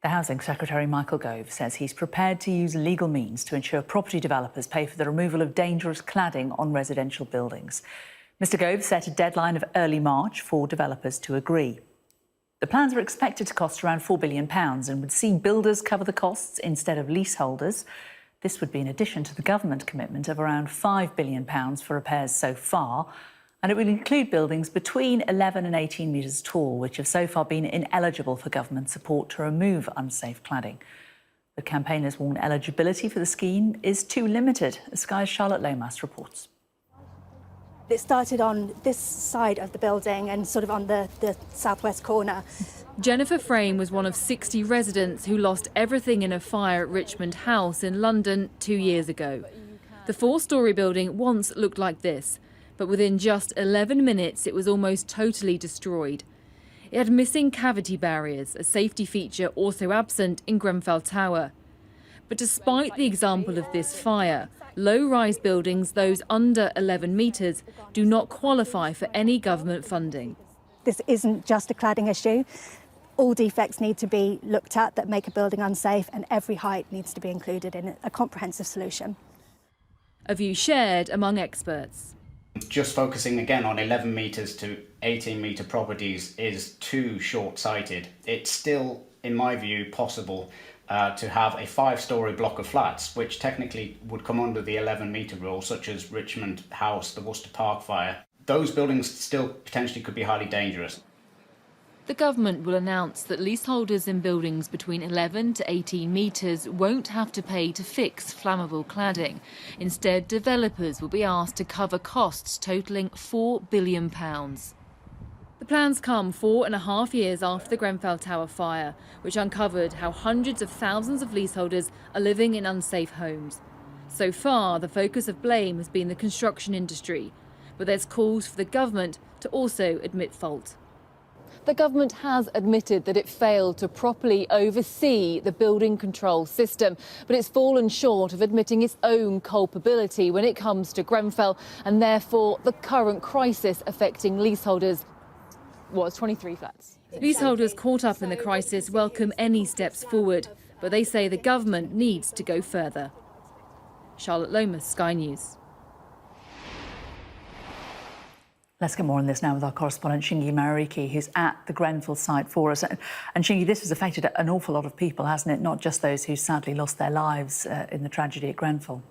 The Housing Secretary, Michael Gove, says he's prepared to use legal means to ensure property developers pay for the removal of dangerous cladding on residential buildings. Mr Gove set a deadline of early March for developers to agree. The plans are expected to cost around £4 billion and would see builders cover the costs instead of leaseholders. This would be in addition to the government commitment of around £5 billion for repairs so far. And it will include buildings between 11 and 18 metres tall, which have so far been ineligible for government support to remove unsafe cladding. The campaigners warn eligibility for the scheme is too limited, as Sky's Charlotte Lomas reports. It started on this side of the building and sort of on the southwest corner. Jennifer Frame was one of 60 residents who lost everything in a fire at Richmond House in London 2 years ago. The four-storey building once looked like this, but within just 11 minutes it was almost totally destroyed. It had missing cavity barriers, a safety feature also absent in Grenfell Tower. But despite the example of this fire, low-rise buildings, those under 11 metres, do not qualify for any government funding. This isn't just a cladding issue. All defects need to be looked at that make a building unsafe, and every height needs to be included in a comprehensive solution. A view shared among experts. Just focusing again on 11 metres to 18 metre properties is too short-sighted. It's still, in my view, possible to have a 5-storey block of flats, which technically would come under the 11 metre rule, such as Richmond House, the Worcester Park fire. Those buildings still potentially could be highly dangerous. The government will announce that leaseholders in buildings between 11 to 18 metres won't have to pay to fix flammable cladding. Instead, developers will be asked to cover costs totalling £4 billion. The plans come 4.5 years after the Grenfell Tower fire, which uncovered how hundreds of thousands of leaseholders are living in unsafe homes. So far, the focus of blame has been the construction industry, but there's calls for the government to also admit fault. The government has admitted that it failed to properly oversee the building control system, but it's fallen short of admitting its own culpability when it comes to Grenfell and therefore the current crisis affecting leaseholders. Well, it's 23 flats. Leaseholders caught up in the crisis welcome any steps forward, but they say the government needs to go further. Charlotte Lomas, Sky News. Let's get more on this now with our correspondent Shingi Mariki, who's at the Grenfell site for us. And Shingi, this has affected an awful lot of people, hasn't it? Not just those who sadly lost their lives in the tragedy at Grenfell.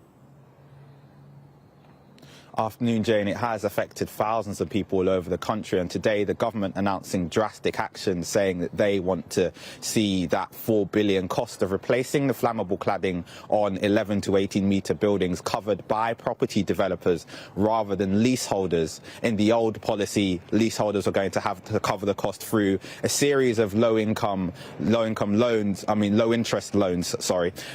Afternoon, Jane. It has affected thousands of people all over the country, and today the government announcing drastic action, saying that they want to see that £4 billion cost of replacing the flammable cladding on 11 to 18 metre buildings covered by property developers rather than leaseholders. In the old policy, leaseholders are going to have to cover the cost through a series of low interest loans,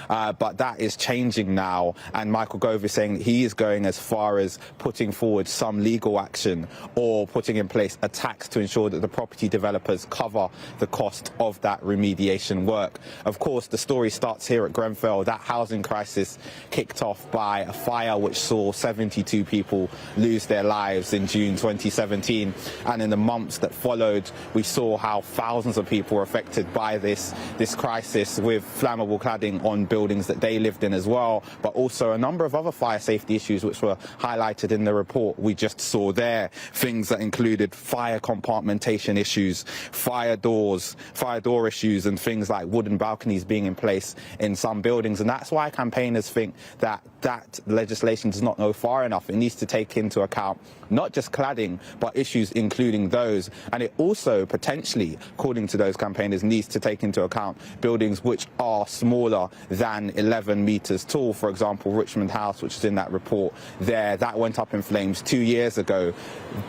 but that is changing now, and Michael Gove is saying that he is going as far as putting forward some legal action or putting in place a tax to ensure that the property developers cover the cost of that remediation work. Of course, the story starts here at Grenfell. That housing crisis kicked off by a fire which saw 72 people lose their lives in June 2017. And in the months that followed, we saw how thousands of people were affected by this crisis, with flammable cladding on buildings that they lived in as well, but also a number of other fire safety issues which were highlighted in the report we just saw there. Things that included fire compartmentation issues, fire door issues, and things like wooden balconies being in place in some buildings. And that's why campaigners think that legislation does not go far enough. It needs to take into account not just cladding, but issues including those. And it also potentially, according to those campaigners, needs to take into account buildings which are smaller than 11 metres tall. For example, Richmond House, which is in that report there, that went up in flames 2 years ago.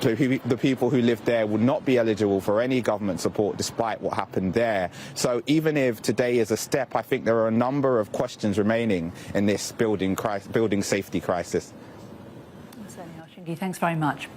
The people who lived there would not be eligible for any government support despite what happened there. So even if today is a step, I think there are a number of questions remaining in this building safety crisis. Thanks very much.